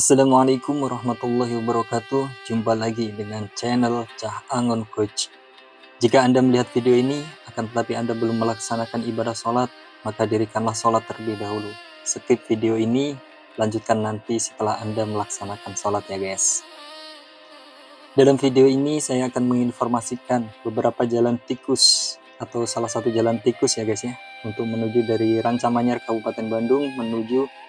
Assalamualaikum warahmatullahi wabarakatuh. Jumpa lagi dengan channel Cah Angon Coach. Jika Anda melihat video ini, akan tetapi Anda belum melaksanakan ibadah sholat, maka dirikanlah sholat terlebih dahulu. Skip video ini, lanjutkan nanti setelah Anda melaksanakan sholat ya guys. Dalam video ini saya akan menginformasikan beberapa jalan tikus atau salah satu jalan tikus ya guys ya, untuk menuju dari Rancamanyar Kabupaten Bandung menuju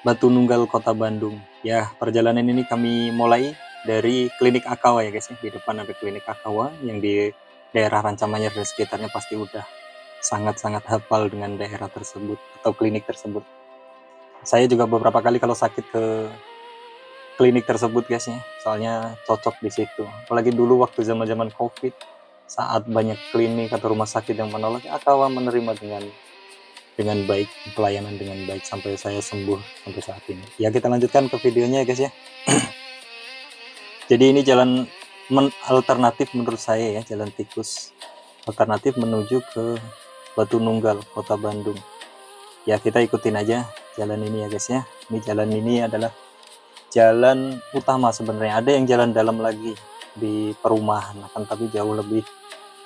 Batu Nunggal Kota Bandung. Ya, perjalanan ini kami mulai dari Klinik Akawa ya guys ya. Di depan ada Klinik Akawa yang di daerah Rancamanyar dan sekitarnya pasti udah sangat-sangat hafal dengan daerah tersebut atau klinik tersebut. Saya juga beberapa kali kalau sakit ke klinik tersebut guys ya, soalnya cocok di situ. Apalagi dulu waktu zaman-zaman Covid, saat banyak klinik atau rumah sakit yang menolak, Akawa menerima dengan baik, pelayanan dengan baik sampai saya sembuh sampai saat ini. Ya, kita lanjutkan ke videonya ya guys ya. Jadi ini jalan alternatif menurut saya ya, jalan tikus alternatif menuju ke Batu Nunggal Kota Bandung. Ya, kita ikutin aja jalan ini ya guys ya. Ini jalan ini adalah jalan utama sebenarnya. Ada yang jalan dalam lagi di perumahan, akan tapi jauh lebih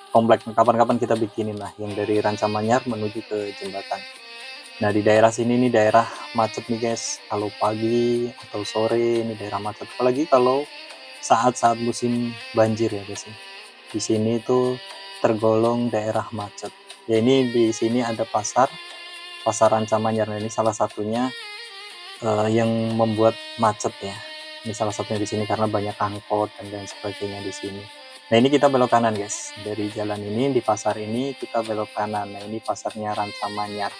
kompleks. Kapan-kapan kita bikinin lah yang dari Rancamanyar menuju ke jembatan. Nah, di daerah sini nih daerah macet nih guys. Kalau pagi atau sore ini daerah macet. Apalagi kalau saat-saat musim banjir ya guys. Di sini itu tergolong daerah macet. Ya, ini di sini ada pasar Rancamanyar. Nah, ini salah satunya yang membuat macet ya. Ini salah satunya di sini karena banyak angkot dan lain sebagainya di sini. Nah, ini kita belok kanan guys. Dari jalan ini di pasar ini kita belok kanan. Nah, ini pasarnya Rancamanyar.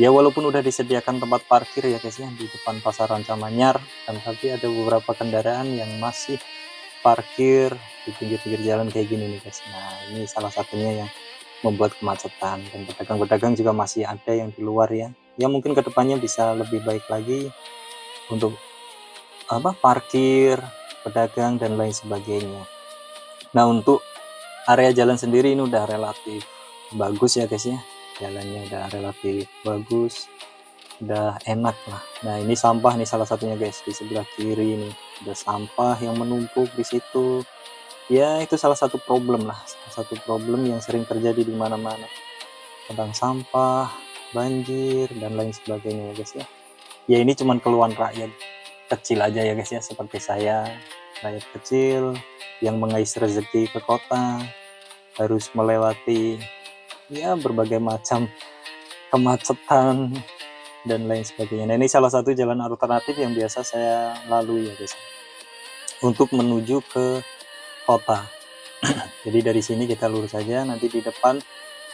Ya, walaupun udah disediakan tempat parkir ya guys ya di depan pasar Rancamanyar, dan tapi ada beberapa kendaraan yang masih parkir di pinggir-pinggir jalan kayak gini nih guys. Nah, ini salah satunya yang membuat kemacetan, dan pedagang-pedagang juga masih ada yang di luar ya. Ya, mungkin kedepannya bisa lebih baik lagi untuk parkir, pedagang dan lain sebagainya. Nah, untuk area jalan sendiri ini udah relatif bagus ya guys ya. Jalannya udah relatif bagus, udah enak lah. Nah, ini sampah nih salah satunya guys, di sebelah kiri ini ada sampah yang menumpuk di situ. Ya, itu salah satu problem lah, salah satu problem yang sering terjadi di mana-mana tentang sampah, banjir dan lain sebagainya ya guys ya. Ya, ini cuman keluhan rakyat kecil aja ya guys ya, seperti saya, rakyat kecil yang mengais rezeki ke kota, harus melewati ya berbagai macam kemacetan dan lain sebagainya. Nah, ini salah satu jalan alternatif yang biasa saya lalui ya guys, untuk menuju ke kota. Jadi dari sini kita lurus saja, nanti di depan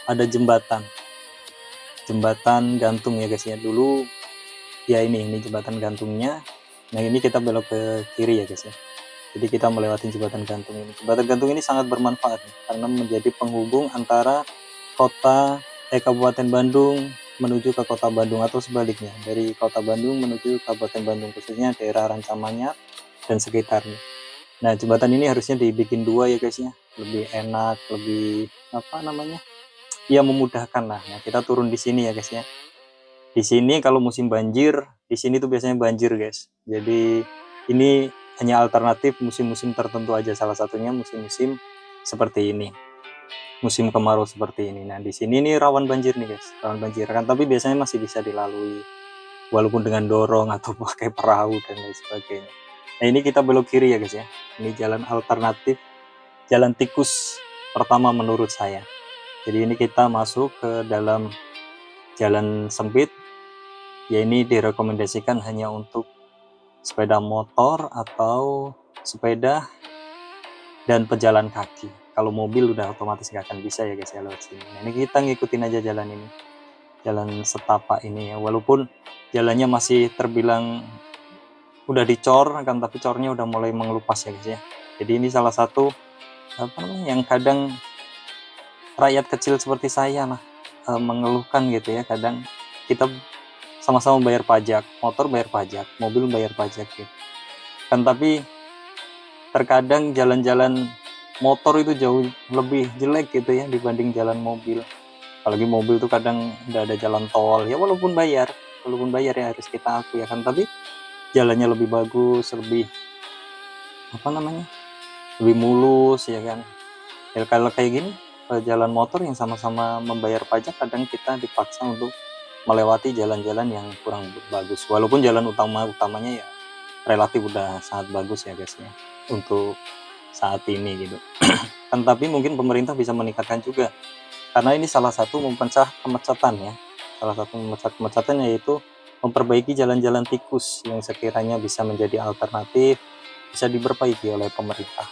ada jembatan gantung ya guys ya. Dulu ya ini jembatan gantungnya. Nah, ini kita belok ke kiri ya guys ya. Jadi kita melewati jembatan gantung ini. Jembatan gantung ini sangat bermanfaat karena menjadi penghubung antara Kabupaten Bandung menuju ke Kota Bandung, atau sebaliknya dari Kota Bandung menuju Kabupaten Bandung, khususnya daerah Rancamanyar dan sekitarnya. Nah, jembatan ini harusnya dibikin dua ya guys ya, lebih enak, lebih ya memudahkan lah. Nah, kita turun di sini ya guys ya. Di sini kalau musim banjir, di sini tuh biasanya banjir guys. Jadi ini hanya alternatif musim-musim tertentu aja, salah satunya musim-musim seperti ini, musim kemarau seperti ini. Nah, di sini nih rawan banjir nih guys, rawan banjir kan, tapi biasanya masih bisa dilalui walaupun dengan dorong atau pakai perahu dan lain sebagainya. Nah, ini kita belok kiri ya guys ya. Ini jalan alternatif, jalan tikus pertama menurut saya. Jadi ini kita masuk ke dalam jalan sempit. Ya, ini direkomendasikan hanya untuk sepeda motor atau sepeda dan pejalan kaki. Kalau mobil udah otomatis nggak akan bisa ya guys ya lewat sini. Nah, ini kita ngikutin aja jalan ini, jalan setapak ini ya. Walaupun jalannya masih terbilang udah dicor, kan tapi cornya udah mulai mengelupas ya guys ya. Jadi ini salah satu yang kadang rakyat kecil seperti saya lah mengeluhkan gitu ya. Kadang kita sama-sama bayar pajak, motor bayar pajak, mobil bayar pajak gitu. Kan tapi terkadang jalan-jalan motor itu jauh lebih jelek gitu ya dibanding jalan mobil. Apalagi mobil tuh kadang udah ada jalan tol ya, walaupun bayar ya harus kita akui ya kan, tapi jalannya lebih bagus, lebih apa namanya, lebih mulus ya kan. Ya kalau kayak gini jalan motor yang sama-sama membayar pajak, kadang kita dipaksa untuk melewati jalan-jalan yang kurang bagus, walaupun jalan utamanya ya relatif udah sangat bagus ya guys ya untuk saat ini gitu. Kan tapi mungkin pemerintah bisa meningkatkan juga, karena ini salah satu memecah kemacetan ya. Salah satu memecah kemacetan yaitu memperbaiki jalan-jalan tikus yang sekiranya bisa menjadi alternatif, bisa diperbaiki oleh pemerintah.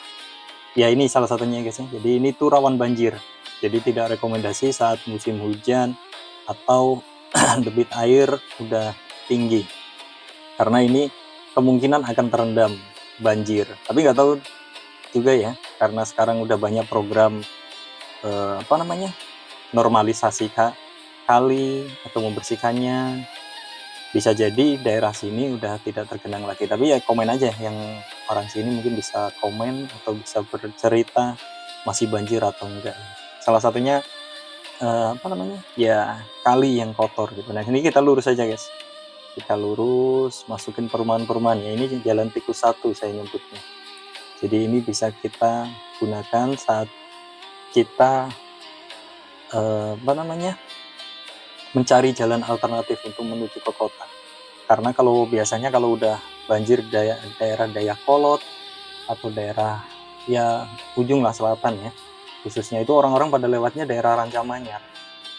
Ya ini salah satunya guys ya. Jadi ini tuh rawan banjir. Jadi tidak rekomendasi saat musim hujan atau debit air udah tinggi. Karena ini kemungkinan akan terendam banjir. Tapi nggak tahu juga ya, karena sekarang udah banyak program apa namanya, normalisasi kali atau membersihkannya, bisa jadi daerah sini udah tidak tergenang lagi. Tapi ya komen aja yang orang sini, mungkin bisa komen atau bisa bercerita masih banjir atau enggak. Salah satunya apa namanya, ya kali yang kotor gitu. Nah ini kita lurus aja guys, kita lurus masukin perumahan-perumahan ya. Ini jalan tikus 1 saya nyebutnya. Jadi ini bisa kita gunakan saat kita apa namanya, mencari jalan alternatif untuk menuju ke kota. Karena kalau biasanya kalau udah banjir daerah Dayakolot atau daerah ya ujung lah selatan ya, khususnya itu orang-orang pada lewatnya daerah Rancamanyar.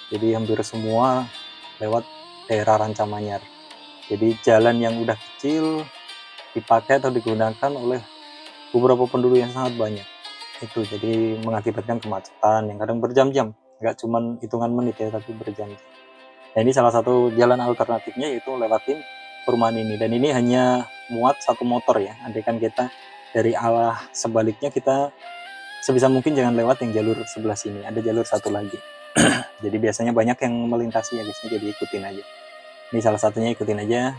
Jadi hampir semua lewat daerah Rancamanyar. Jadi jalan yang udah kecil dipakai atau digunakan oleh beberapa penduduk yang sangat banyak. Itu jadi mengakibatkan kemacetan yang kadang berjam-jam, nggak cuman hitungan menit ya, tapi berjam-jam. Nah ini salah satu jalan alternatifnya, yaitu lewatin perumahan ini. Dan ini hanya muat satu motor ya. Andaikan kita dari arah sebaliknya, kita sebisa mungkin jangan lewat yang jalur sebelah sini. Ada jalur satu lagi. Jadi biasanya banyak yang melintasi ya guys, jadi ikutin aja. Ini salah satunya, ikutin aja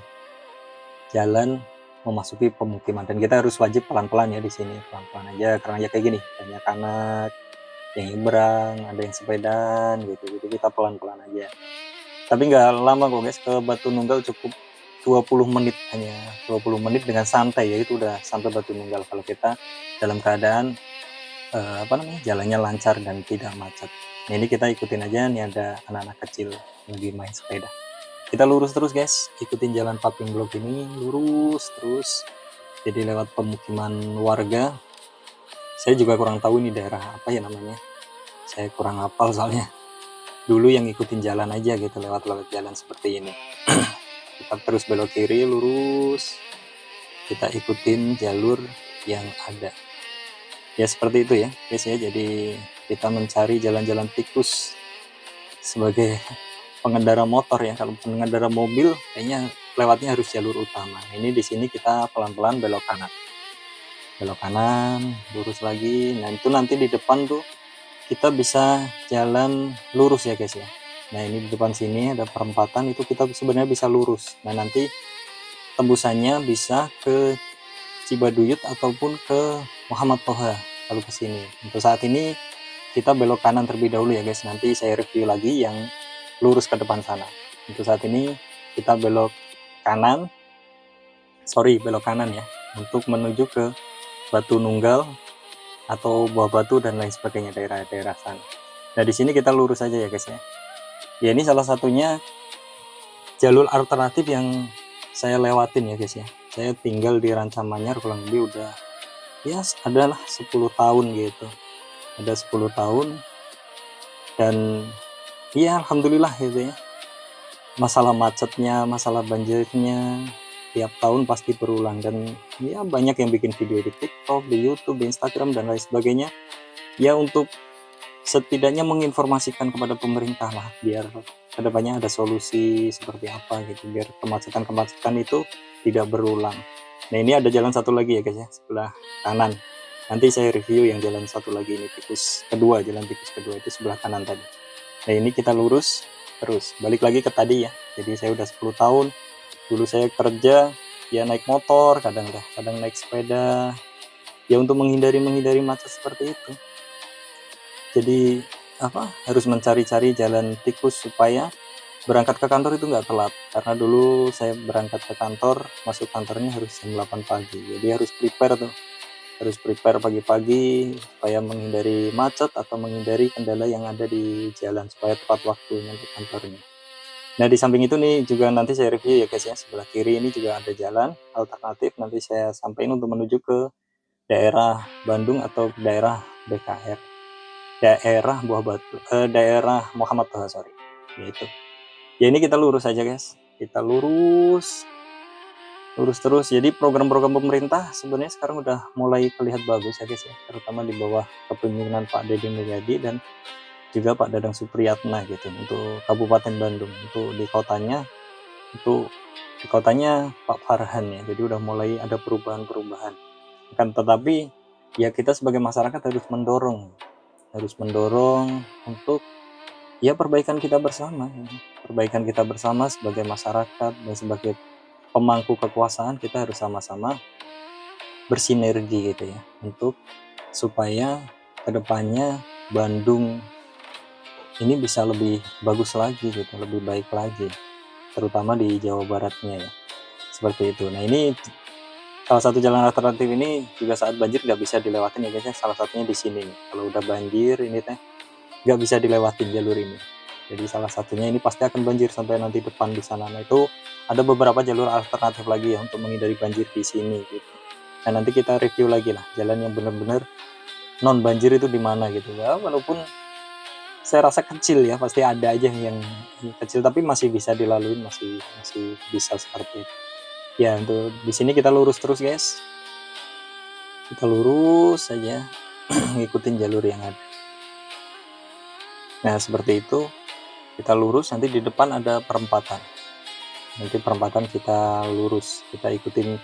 jalan memasuki pemukiman. Dan kita harus wajib pelan-pelan ya di sini, pelan-pelan aja, karena ya kayak gini, banyak anak yang nyebrang, ada yang sepedaan gitu. Jadi kita pelan-pelan aja. Tapi nggak lama kok guys, ke Batu Nunggal cukup 20 menit, hanya 20 menit dengan santai ya, itu udah sampai Batu Nunggal kalau kita dalam keadaan apa namanya, jalannya lancar dan tidak macet. Nah, ini kita ikutin aja, nih ada anak-anak kecil lagi main sepeda. Kita lurus terus guys, ikutin jalan paving block ini, lurus terus. Jadi lewat pemukiman warga. Saya juga kurang tahu ini daerah apa ya namanya, saya kurang hafal soalnya. Dulu yang ikutin jalan aja gitu, lewat jalan seperti ini. Kita terus belok kiri, lurus, kita ikutin jalur yang ada ya, seperti itu ya guys ya. Jadi kita mencari jalan-jalan tikus sebagai pengendara motor ya. Kalau pengendara mobil kayaknya lewatnya harus jalur utama. Ini di sini kita pelan-pelan belok kanan, lurus lagi. Nah itu nanti di depan tuh kita bisa jalan lurus ya guys ya. Nah ini di depan sini ada perempatan, itu kita sebenarnya bisa lurus. Nah nanti tembusannya bisa ke Cibaduyut ataupun ke Muhammad Toha kalau ke sini. Untuk saat ini kita belok kanan terlebih dahulu ya guys. Nanti saya review lagi yang lurus ke depan sana. Untuk saat ini kita belok kanan ya, untuk menuju ke Batu Nunggal atau Buah Batu dan lain sebagainya, daerah-daerah sana. Nah di sini kita lurus aja ya guys ya. Ya ini salah satunya jalur alternatif yang saya lewatin ya guys ya. Saya tinggal di Rancamanyar kurang lebih udah ya adalah 10 tahun gitu. Ada 10 tahun dan ya alhamdulillah gitu ya. Masalah macetnya, masalah banjirnya tiap tahun pasti berulang, dan ya banyak yang bikin video di TikTok, di YouTube, di Instagram dan lain sebagainya. Ya untuk setidaknya menginformasikan kepada pemerintah lah, biar kedepannya ada solusi seperti apa gitu, biar kemacetan-kemacetan itu tidak berulang. Nah ini ada jalan satu lagi ya guys ya, sebelah kanan. Nanti saya review yang jalan satu lagi ini, jalan tikus kedua itu sebelah kanan tadi. Nah ini kita lurus terus, balik lagi ke tadi ya. Jadi saya udah 10 tahun, dulu saya kerja ya naik motor, kadang naik sepeda, ya untuk menghindari macet seperti itu. Jadi harus mencari-cari jalan tikus supaya berangkat ke kantor itu nggak telat, karena dulu saya berangkat ke kantor, masuk kantornya harus jam 8 pagi, jadi harus prepare tuh, harus prepare pagi-pagi supaya menghindari macet atau menghindari kendala yang ada di jalan, supaya tepat waktu nyampe kantornya. Nah, di samping itu nih juga nanti saya review ya guys ya, sebelah kiri ini juga ada jalan alternatif, nanti saya sampaikan untuk menuju ke daerah Bandung atau daerah BKR, daerah Buah Batu, daerah Muhammad Toha, sorry, gitu. Ya ini kita lurus aja guys, kita lurus terus. Jadi program-program pemerintah sebenarnya sekarang udah mulai terlihat bagus ya guys ya, terutama di bawah kepemimpinan Pak Deddy Mulyadi dan juga Pak Dadang Supriyatna gitu, untuk Kabupaten Bandung. Untuk di kotanya Pak Farhan ya, jadi udah mulai ada perubahan-perubahan. Akan tetapi ya kita sebagai masyarakat harus mendorong untuk ya perbaikan kita bersama sebagai masyarakat dan sebagai pemangku kekuasaan. Kita harus sama-sama bersinergi gitu ya, untuk supaya kedepannya Bandung ini bisa lebih bagus lagi gitu, lebih baik lagi, terutama di Jawa Baratnya ya, seperti itu. Nah, ini salah satu jalan alternatif ini juga saat banjir nggak bisa dilewatin ya guys ya, salah satunya di sini nih. Kalau udah banjir ini teh nggak bisa dilewatin jalur ini, jadi salah satunya ini pasti akan banjir sampai nanti depan di sana. Nah, itu ada beberapa jalur alternatif lagi ya untuk menghindari banjir di sini gitu. Nah, nanti kita review lagi lah jalan yang benar-benar non banjir itu di mana gitu ya, walaupun saya rasa kecil ya, pasti ada aja yang kecil tapi masih bisa dilalui, masih bisa seperti itu ya. Untuk di sini kita lurus terus guys, kita lurus saja ngikutin jalur yang ada. Nah, seperti itu kita lurus, nanti di depan ada perempatan, nanti perempatan kita lurus, kita ikutin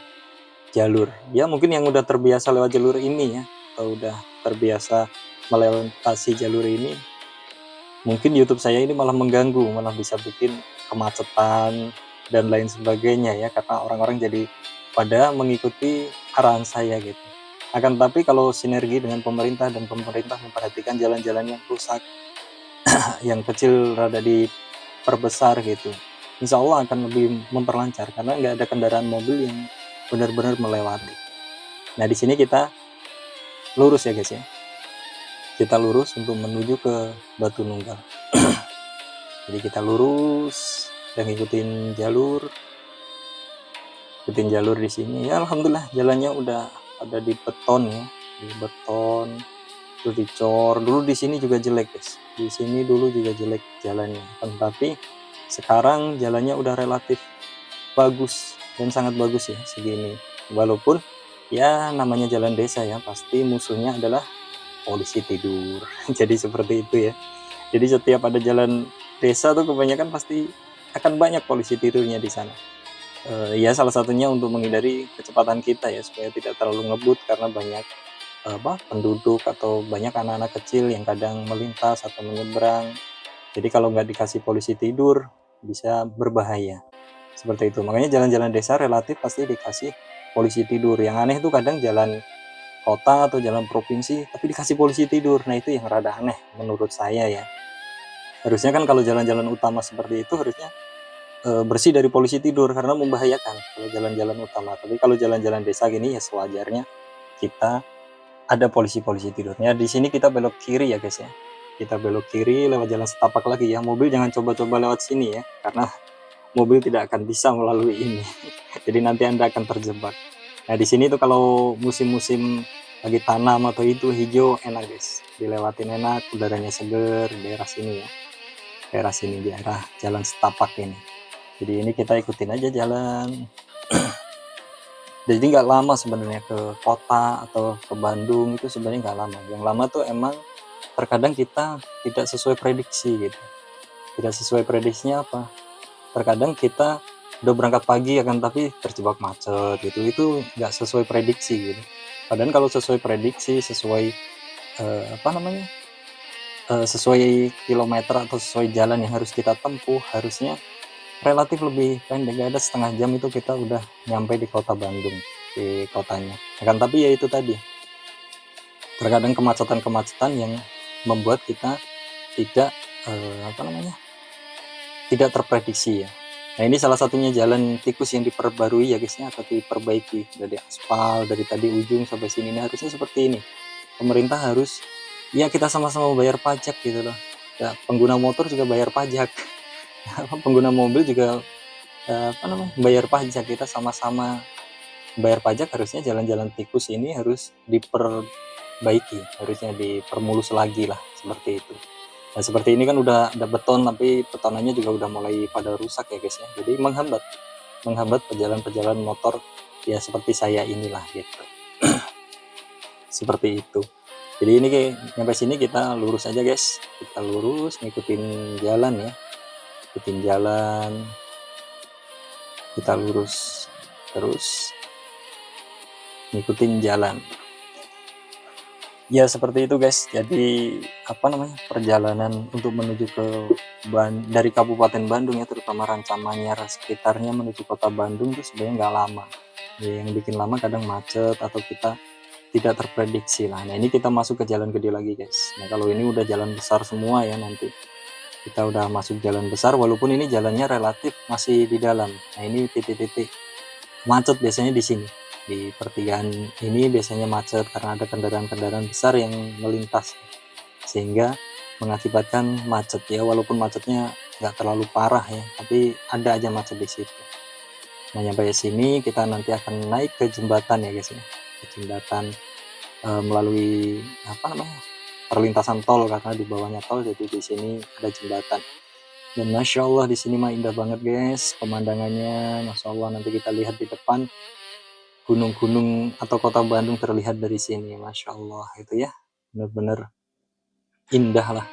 jalur ya. Mungkin yang udah terbiasa lewat jalur ini ya, atau udah terbiasa melewati jalur ini, mungkin YouTube saya ini malah mengganggu, malah bisa bikin kemacetan dan lain sebagainya ya, karena orang-orang jadi pada mengikuti arahan saya gitu. Akan tetapi kalau sinergi dengan pemerintah dan pemerintah memperhatikan jalan-jalan yang rusak, yang kecil rada diperbesar gitu, insya Allah akan lebih memperlancar, karena nggak ada kendaraan mobil yang benar-benar melewati. Nah, di sini kita lurus ya guys ya, kita lurus untuk menuju ke Batu Nunggal. Jadi kita lurus dan ngikutin jalur di sini ya. Alhamdulillah jalannya udah ada di beton ya, di beton, terus dicor. Dulu di sini juga jelek guys, di sini dulu juga jelek jalannya, tapi sekarang jalannya udah relatif bagus dan sangat bagus ya segini. Walaupun ya namanya jalan desa ya, pasti musuhnya adalah polisi tidur. Jadi seperti itu ya, jadi setiap ada jalan desa tuh kebanyakan pasti akan banyak polisi tidurnya di sana. Ya salah satunya untuk menghindari kecepatan kita ya, supaya tidak terlalu ngebut, karena banyak penduduk atau banyak anak-anak kecil yang kadang melintas atau menyeberang. Jadi kalau nggak dikasih polisi tidur bisa berbahaya, seperti itu. Makanya jalan-jalan desa relatif pasti dikasih polisi tidur. Yang aneh tuh kadang jalan kota atau jalan provinsi tapi dikasih polisi tidur. Nah, itu yang rada aneh menurut saya ya. Harusnya kan kalau jalan-jalan utama seperti itu harusnya bersih dari polisi tidur, karena membahayakan kalau jalan-jalan utama. Tapi kalau jalan-jalan desa gini ya sewajarnya kita ada polisi tidurnya. Di sini kita belok kiri ya guys ya, kita belok kiri lewat jalan setapak lagi ya. Mobil jangan coba-coba lewat sini ya, karena mobil tidak akan bisa melalui ini. Jadi nanti Anda akan terjebak. Nah, di sini tuh kalau musim-musim lagi tanam atau itu hijau, enak guys, dilewatin enak, udaranya seger di daerah sini ya, daerah sini, daerah jalan setapak ini. Jadi ini kita ikutin aja jalan. Jadi nggak lama sebenarnya ke kota atau ke Bandung, itu sebenarnya nggak lama. Yang lama tuh emang terkadang kita tidak sesuai prediksi gitu. Tidak sesuai prediksinya apa? Terkadang kita udah berangkat pagi ya kan, tapi terjebak macet gitu. Itu nggak sesuai prediksi gitu. Padahal kalau sesuai prediksi, sesuai sesuai kilometer atau sesuai jalan yang harus kita tempuh, harusnya relatif lebih pendek, ada setengah jam itu kita udah nyampe di kota Bandung, di kotanya. Kan tapi ya itu tadi, terkadang kemacetan yang membuat kita tidak tidak terprediksi ya. Nah ini salah satunya jalan tikus yang diperbarui ya guys ya, atau diperbaiki dari aspal dari tadi ujung sampai sini. Ini harusnya seperti ini. Pemerintah harus, ya kita sama-sama bayar pajak gitu loh. Ya, pengguna motor juga bayar pajak, pengguna mobil juga bayar pajak. Kita sama-sama bayar pajak, harusnya jalan-jalan tikus ini harus diperbaiki, harusnya dipermulus lagi lah, seperti itu. Nah seperti ini kan udah ada beton, tapi betonannya juga udah mulai pada rusak ya guys ya, jadi menghambat pejalan-pejalan motor ya seperti saya inilah gitu. Seperti itu. Jadi ini sampai sini kita lurus aja guys, kita lurus ngikutin jalan ya, ikutin jalan, kita lurus terus ngikutin jalan ya, seperti itu guys. Jadi perjalanan untuk menuju ke dari Kabupaten Bandung ya, terutama Rancamanyar sekitarnya menuju kota Bandung itu sebenarnya nggak lama ya, yang bikin lama kadang macet atau kita tidak terprediksi lah. Nah ini kita masuk ke jalan gede lagi guys. Nah kalau ini udah jalan besar semua ya, nanti kita udah masuk jalan besar, walaupun ini jalannya relatif masih di dalam. Nah ini titik-titik macet biasanya di sini, di pertigaan ini biasanya macet karena ada kendaraan-kendaraan besar yang melintas, sehingga mengakibatkan macet ya, walaupun macetnya nggak terlalu parah ya, tapi ada aja macet di situ. Nah sampai sini kita nanti akan naik ke jembatan ya guys ya, ke jembatan melalui perlintasan tol, karena di bawahnya tol, jadi di sini ada jembatan. Dan masya Allah di sini mah indah banget guys pemandangannya, masya Allah. Nanti kita lihat di depan gunung-gunung atau kota Bandung terlihat dari sini, masya Allah itu ya, bener-bener indah lah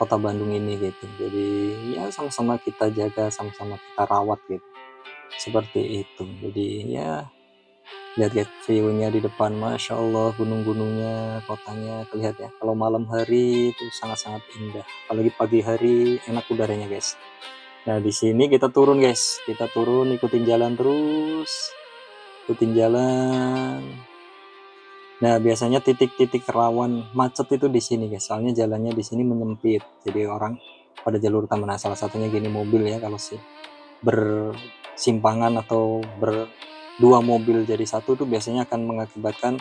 kota Bandung ini gitu. Jadi ya sama-sama kita jaga, sama-sama kita rawat gitu, seperti itu. Jadi ya lihat view-nya di depan, masya Allah, gunung-gunungnya, kotanya terlihat ya. Kalau malam hari itu sangat-sangat indah, apalagi pagi hari enak udaranya guys. Nah di sini kita turun guys, kita turun ikutin jalan terus, ikutin jalan. Nah biasanya titik-titik rawan macet itu di sini guys, soalnya jalannya di sini menyempit, jadi orang pada jalur utama. Nah salah satunya gini, mobil ya, kalau sih bersimpangan atau dua mobil jadi satu tuh biasanya akan mengakibatkan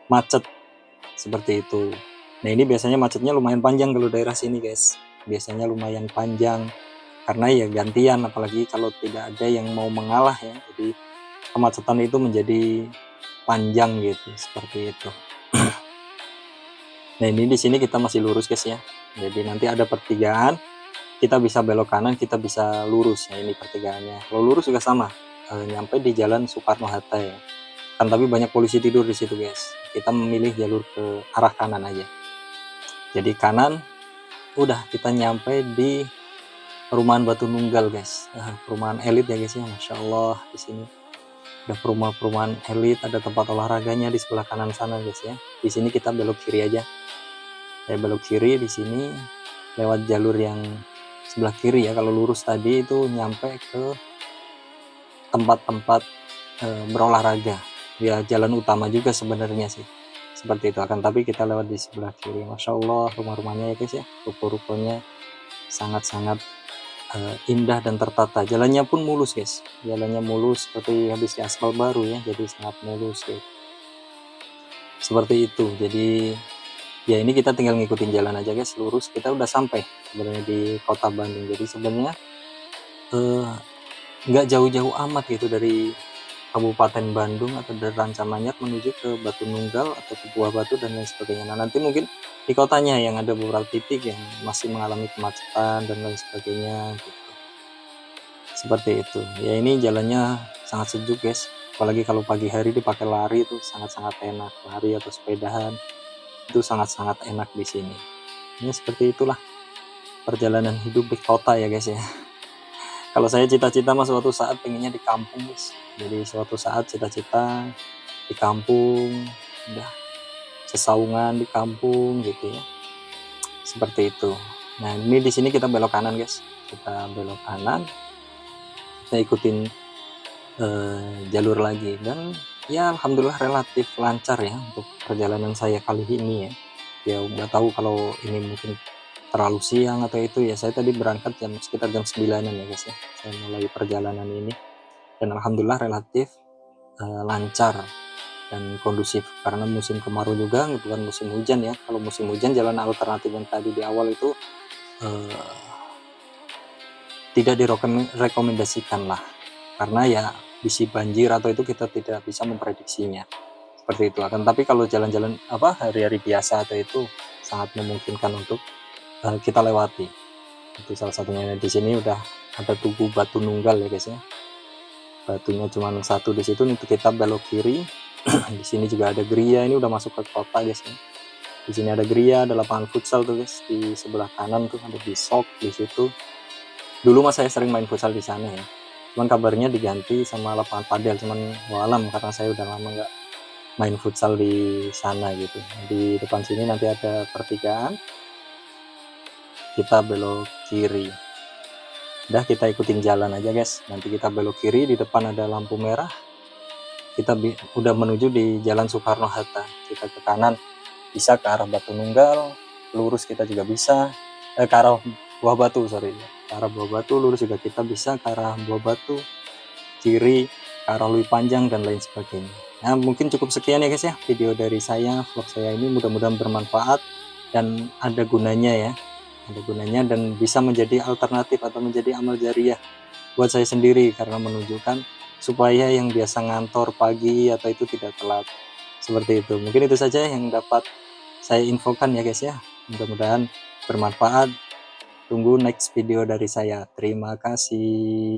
macet seperti itu. Nah ini biasanya macetnya lumayan panjang kalau daerah sini guys, biasanya lumayan panjang karena ya gantian, apalagi kalau tidak ada yang mau mengalah ya, jadi kemacetan itu menjadi panjang gitu, seperti itu. Nah ini di sini kita masih lurus guys ya, jadi nanti ada pertigaan, kita bisa belok kanan, kita bisa lurus. Nah ini pertigaannya, kalau lurus juga sama, nyampe di Jalan Soekarno-Hatta ya kan, tapi banyak polisi tidur di situ guys. Kita memilih jalur ke arah kanan aja, jadi kanan, udah kita nyampe di perumahan Batu Nunggal guys, perumahan elit ya guys ya, masya Allah. Di sini ada perumahan elit, ada tempat olahraganya di sebelah kanan sana guys ya. Di sini kita belok kiri aja, saya belok kiri di sini lewat jalur yang sebelah kiri ya. Kalau lurus tadi itu nyampe ke tempat-tempat berolahraga ya, jalan utama juga sebenarnya sih, seperti itu akan, tapi kita lewat di sebelah kiri. Masya Allah rumah-rumahnya ya guys ya, ruko-rukonya sangat-sangat indah dan tertata. Jalannya pun mulus guys, jalannya mulus seperti habis di aspal baru ya, jadi sangat mulus gitu, seperti itu. Jadi ya ini kita tinggal ngikutin jalan aja guys, lurus, kita udah sampai sebenarnya di kota Bandung. Jadi sebenarnya nggak jauh-jauh amat gitu dari Kabupaten Bandung atau dari Rancamanyar menuju ke Batu Nunggal atau ke Buah Batu dan lain sebagainya. Nah nanti mungkin di kotanya yang ada beberapa titik yang masih mengalami kemacetan dan lain sebagainya gitu, seperti itu ya. Ini jalannya sangat sejuk guys, apalagi kalau pagi hari dipakai lari itu sangat-sangat enak, lari atau sepedahan itu sangat-sangat enak di sini. Ini seperti itulah perjalanan hidup di kota ya guys ya. Kalau saya cita-cita mas suatu saat pengennya di kampung guys. Jadi suatu saat cita-cita di kampung, udah sesaungan di kampung gitu ya, seperti itu. Nah ini di sini kita belok kanan guys, kita belok kanan, kita ikutin jalur lagi, dan ya alhamdulillah relatif lancar ya untuk perjalanan saya kali ini ya. Ya nggak tahu kalau ini mungkin terlalu siang atau itu ya. Saya tadi berangkat sekitar jam 9-an ya guys ya, saya mulai perjalanan ini, dan alhamdulillah relatif lancar dan kondusif karena musim kemarau juga, bukan musim hujan ya. Kalau musim hujan jalan alternatif yang tadi di awal itu tidak direkomendasikan lah, karena ya bisi banjir atau itu kita tidak bisa memprediksinya seperti itu. Akan tapi kalau jalan-jalan hari-hari biasa atau itu sangat memungkinkan untuk kita lewati. Itu salah satunya. Di sini udah ada tugu Batu Nunggal ya guys ya, batunya cuma satu di situ. Itu kita belok kiri. Di sini juga ada geria, ini udah masuk ke kota guys ya. Di sini ada geria, ada lapangan futsal tuh guys, di sebelah kanan tuh ada bisok di situ. Dulu mas saya sering main futsal di sana ya, cuman kabarnya diganti sama lapangan padel, cuman walam karena saya udah lama nggak main futsal di sana gitu. Di depan sini nanti ada pertigaan, kita belok kiri. Udah, kita ikutin jalan aja guys. Nanti kita belok kiri, di depan ada lampu merah, kita udah menuju di Jalan Soekarno-Hatta. Kita ke kanan bisa ke arah Batu Nunggal, lurus kita juga bisa ke arah Buah Batu, sorry, ke arah Buah Batu, lurus juga kita bisa ke arah Buah Batu, kiri ke arah Lui Panjang dan lain sebagainya. Nah, mungkin cukup sekian ya guys ya video dari saya, vlog saya ini, mudah-mudahan bermanfaat dan ada gunanya ya, ada gunanya dan bisa menjadi alternatif atau menjadi amal jariah buat saya sendiri, karena menunjukkan supaya yang biasa ngantor pagi atau itu tidak telat seperti itu. Mungkin itu saja yang dapat saya infokan ya guys ya, mudah-mudahan bermanfaat. Tunggu next video dari saya. Terima kasih.